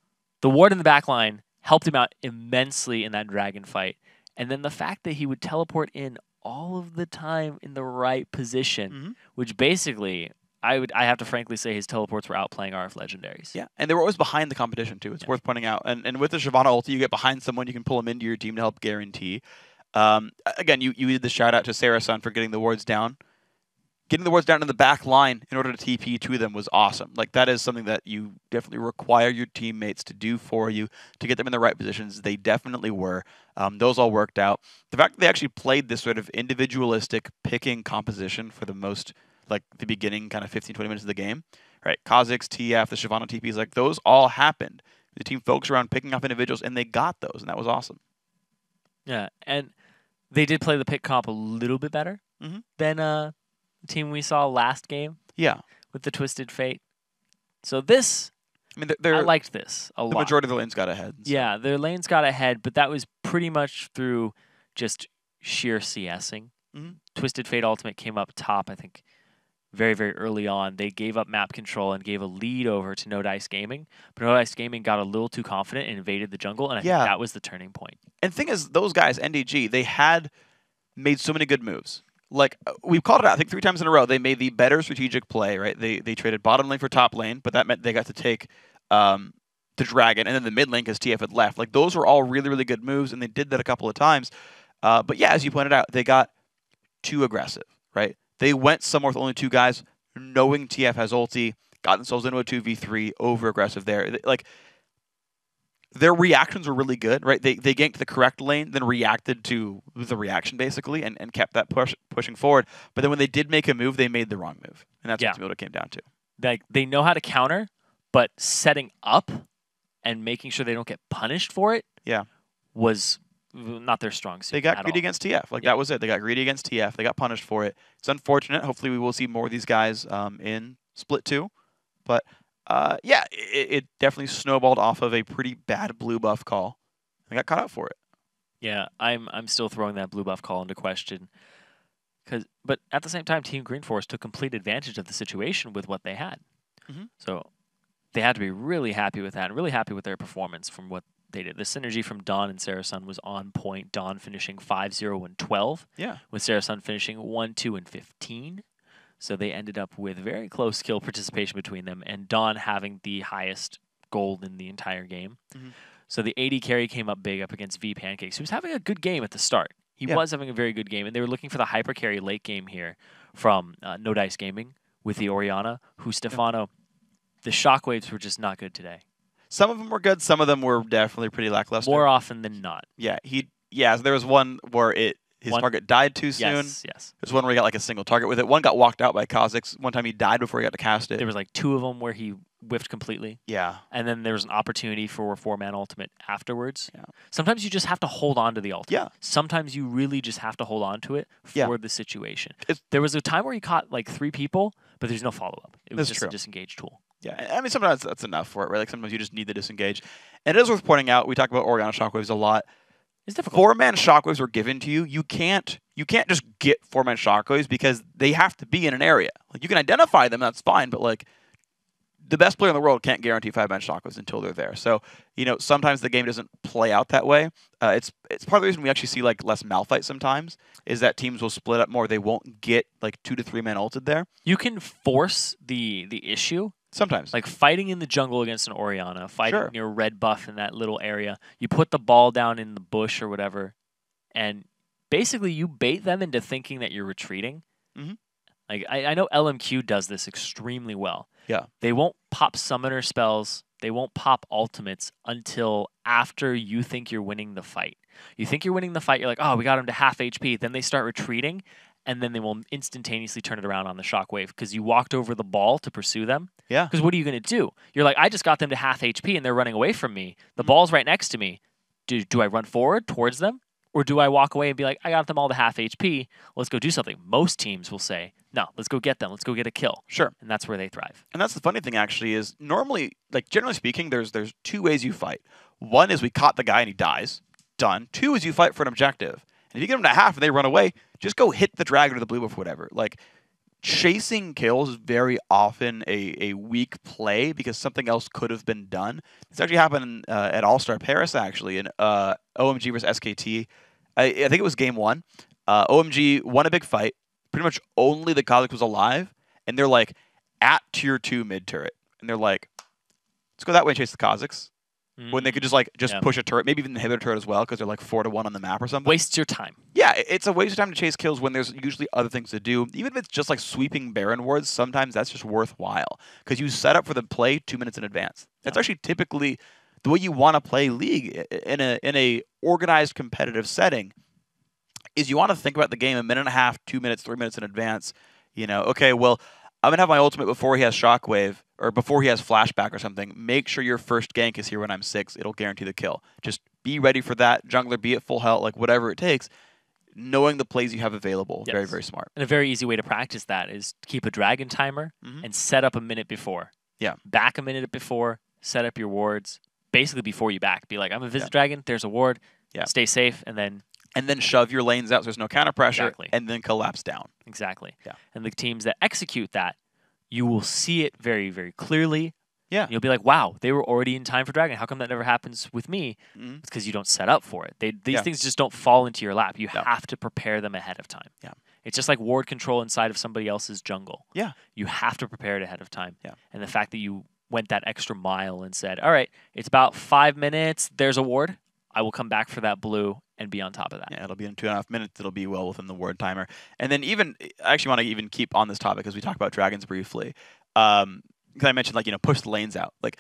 the ward in the back line helped him out immensely in that dragon fight. And then the fact that he would teleport in all of the time in the right position, which basically, I have to frankly say his teleports were outplaying RF Legendaries. Yeah, and they were always behind the competition too. It's worth pointing out. And with the Shyvana ulti, you get behind someone, you can pull them into your team to help guarantee. Again, you did the shout out to Sarah-san for getting the wards down. Getting the wards down in the back line in order to TP to them was awesome. Like, that is something that you definitely require your teammates to do for you to get them in the right positions. They definitely were. Those all worked out. The fact that they actually played this sort of individualistic picking composition for the most, like, the beginning kind of 15, 20 minutes of the game, right? Kazakhs, TF, the Shyvana TPs, like, those all happened. The team focused around picking up individuals, and they got those, and that was awesome. Yeah, and they did play the pick comp a little bit better than team we saw last game. Yeah. With the Twisted Fate. So this, I mean, I liked this a lot. The majority of the lanes got ahead. So. Yeah, their lanes got ahead, but that was pretty much through just sheer CSing. Twisted Fate Ultimate came up top, I think, very, very early on. They gave up map control and gave a lead over to No Dice Gaming. But No Dice Gaming got a little too confident and invaded the jungle, and I think that was the turning point. And the thing is, those guys, NDG, they had made so many good moves. Like, we've called it out, I think 3 times in a row. They made the better strategic play, right? They traded bottom lane for top lane, but that meant they got to take the dragon, and then the mid lane because TF had left. Like, those were all really, really good moves, and they did that a couple of times. But yeah, as you pointed out, they got too aggressive, right? They went somewhere with only 2 guys, knowing TF has ulti, got themselves into a 2v3, over-aggressive there. Like, their reactions were really good, right? They ganked the correct lane, then reacted to the reaction, basically, and kept that pushing forward. But then when they did make a move, they made the wrong move. And that's what it came down to. Like, they know how to counter, but setting up and making sure they don't get punished for it was not their strong suit. They got greedy against TF. Like, that was it. They got greedy against TF. They got punished for it. It's unfortunate. Hopefully we will see more of these guys in Split 2. But, yeah, it definitely snowballed off of a pretty bad blue buff call. They got caught out for it. Yeah, I'm still throwing that blue buff call into question. But at the same time, Team Green Forest took complete advantage of the situation with what they had. So they had to be really happy with that and really happy with their performance from what they did. The synergy from Dawn and Sarah Sun was on point. Dawn finishing 5-0 and 12. Yeah. With Sarah Sun finishing 1-2 and 15. So they ended up with very close skill participation between them, and Dawn having the highest gold in the entire game. So the AD carry came up big up against V Pancakes, who was having a good game at the start. He was having a very good game, and they were looking for the hyper carry late game here from No Dice Gaming with the Orianna, who Stefano, the shockwaves were just not good today. Some of them were good. Some of them were definitely pretty lackluster. More often than not. Yeah, so there was one where his target died too soon. Yes. There's one where he got like a single target with it. One got walked out by Kha'Zix. One time he died before he got to cast it. There was like 2 of them where he whiffed completely. Yeah. And then there was an opportunity for a 4-man ultimate afterwards. Yeah. Sometimes you just have to hold on to the ultimate. Yeah. Sometimes you really just have to hold on to it for the situation. There was a time where he caught like 3 people, but there's no follow-up. It was just a disengage tool. Yeah, I mean, sometimes that's enough for it, right? Like, sometimes you just need to disengage. And it is worth pointing out, we talk about Orianna shockwaves a lot. It's difficult. 4-man shockwaves were given to you. You can't just get 4-man shockwaves because they have to be in an area. Like, you can identify them, that's fine, but like, the best player in the world can't guarantee 5-man shockwaves until they're there. So, sometimes the game doesn't play out that way. It's part of the reason we actually see like less malfight sometimes, is that teams will split up more. They won't get like 2 to 3 man ulted there. You can force the issue. Sometimes. Like fighting in the jungle against an Orianna, fighting your red buff in that little area. You put the ball down in the bush or whatever, and basically you bait them into thinking that you're retreating. Like, I know LMQ does this extremely well. Yeah. They won't pop summoner spells. They won't pop ultimates until after you think you're winning the fight. You think you're winning the fight, you're like, oh, we got him to half HP. Then they start retreating, and then they will instantaneously turn it around on the shockwave because you walked over the ball to pursue them. Yeah. Because what are you going to do? You're like, I just got them to half HP, and they're running away from me. The ball's right next to me. Do I run forward towards them? Or do I walk away and be like, I got them all to half HP. Let's go do something. Most teams will say, no, let's go get them. Let's go get a kill. Sure. And that's where they thrive. And that's the funny thing, actually, is normally, like, generally speaking, there's 2 ways you fight. One is we caught the guy and he dies. Done. 2 is you fight for an objective. And if you get them to half and they run away, just go hit the dragon or the blue buff or whatever. Like, chasing kills is very often a weak play because something else could have been done. This actually happened at All-Star Paris, actually, in OMG versus SKT. I think it was game 1. OMG won a big fight. Pretty much only the Kha'Zix was alive, and they're like at tier 2 mid turret, and they're like, let's go that way and chase the Kha'Zix. When they could just push a turret, maybe even inhibit a turret as well, because they're like 4-1 on the map or something. Wastes your time. Yeah, it's a waste of time to chase kills when there's usually other things to do. Even if it's just like sweeping Baron wards, sometimes that's just worthwhile because you set up for the play 2 minutes in advance. That's actually typically the way you want to play League in a organized competitive setting. Is you want to think about the game 1.5 minutes, 2 minutes, 3 minutes in advance. Okay, well, I'm going to have my ultimate before he has Shockwave, or before he has Flashback or something. Make sure your first gank is here when I'm 6. It'll guarantee the kill. Just be ready for that. Jungler, be at full health, like whatever it takes. Knowing the plays you have available, very, very smart. And a very easy way to practice that is to keep a dragon timer and set up a minute before. Yeah. Back a minute before, set up your wards, basically before you back. Be like, I'm a visit dragon, there's a ward, stay safe, and then shove your lanes out so there's no counter pressure, and then collapse down. Exactly. Yeah. And the teams that execute that, you will see it very, very clearly. Yeah. And you'll be like, wow, they were already in time for dragon. How come that never happens with me? It's because you don't set up for it. These things just don't fall into your lap. You have to prepare them ahead of time. Yeah. It's just like ward control inside of somebody else's jungle. Yeah. You have to prepare it ahead of time. Yeah. And the fact that you went that extra mile and said, all right, it's about 5 minutes. There's a ward. I will come back for that blue and be on top of that. Yeah, it'll be in 2.5 minutes. It'll be well within the ward timer. And then I actually want to even keep on this topic as we talk about dragons briefly. Because I mentioned, like, push the lanes out. Like,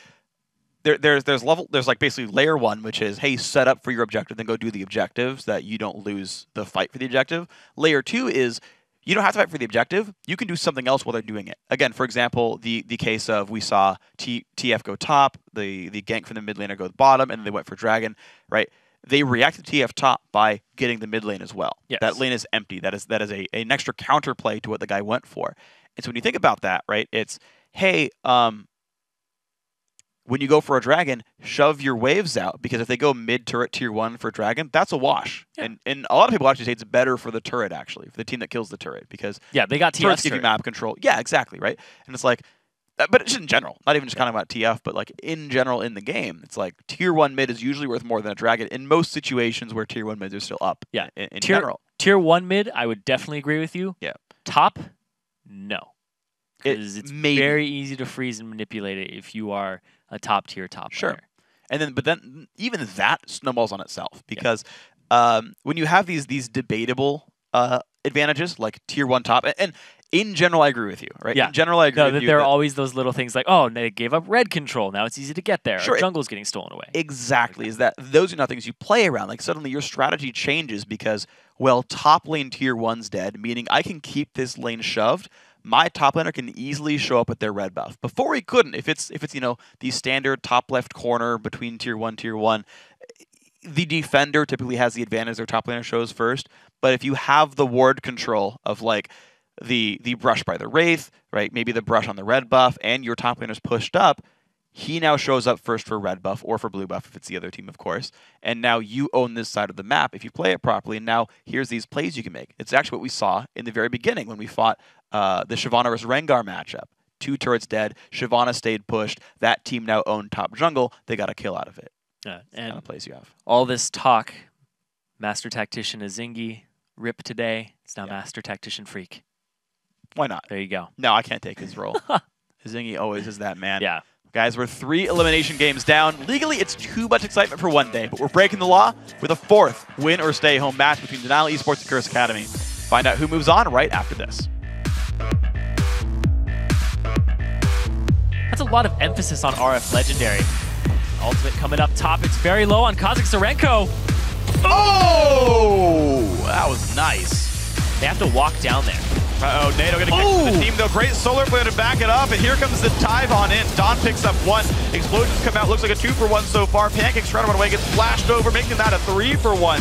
there's like basically layer 1, which is, hey, set up for your objective, then go do the objectives so that you don't lose the fight for the objective. Layer 2 is, you don't have to fight for the objective. You can do something else while they're doing it. Again, for example, the case of we saw TF go top, the gank from the mid laner go bottom, and then they went for dragon, right? They reacted to TF top by getting the mid lane as well. Yes. That lane is empty. That is an extra counterplay to what the guy went for. And so when you think about that, right, it's, hey, when you go for a dragon, shove your waves out, because if they go mid-turret tier 1 for dragon, that's a wash. Yeah. And a lot of people actually say it's better for the turret, actually, for the team that kills the turret, because they got turrets give you map control. Yeah, exactly, right? And it's like, but it's in general, not even just kind of about TF, but like in general in the game, it's like tier 1 mid is usually worth more than a dragon in most situations where tier 1 mids are still up. Yeah, in general. Tier 1 mid, I would definitely agree with you. Yeah. Top, no. Because it's maybe very easy to freeze and manipulate it if you are a top sure. player. And then even that snowballs on itself, because when you have these debatable advantages like tier 1 top, and in general I agree with you, right? Yeah. In general I agree with you. There are always those little things like, oh, they gave up red control, now it's easy to get there. Sure. Or jungle's getting stolen away. Exactly. Is that those are not things you play around. Like suddenly your strategy changes because, well, top lane tier 1's dead, meaning I can keep this lane shoved. My top laner can easily show up with their red buff. Before he couldn't. If it's the standard top left corner between tier 1, the defender typically has the advantage their top laner shows first. But if you have the ward control of like the brush by the Wraith, right? Maybe the brush on the red buff, and your top laner's pushed up, he now shows up first for red buff or for blue buff if it's the other team, of course. And now you own this side of the map if you play it properly. And now here's these plays you can make. It's actually what we saw in the very beginning when we fought the Shyvana versus Rengar matchup. 2 turrets dead. Shyvana stayed pushed. That team now owned top jungle. They got a kill out of it. Yeah, and kind of plays you have. All this talk, Master Tactician Azingi, RIP today. It's now Master Tactician Freak. Why not? There you go. No, I can't take his role. Azingi always is that man. Yeah. Guys, we're 3 elimination games down. Legally, it's too much excitement for one day, but we're breaking the law with a 4th win or stay home match between Denial Esports and Curse Academy. Find out who moves on right after this. That's a lot of emphasis on RF Legendary. Ultimate coming up top. It's very low on Kha'Zix Serenko. Oh! That was nice. They have to walk down there. Uh-oh, NATO going to get the team, though. Great solar flare to back it up, and here comes the dive on in. Dawn picks up 1. Explosions come out. Looks like a 2-for-1 so far. Pancakes trying to run away, gets flashed over, making that a 3-for-1.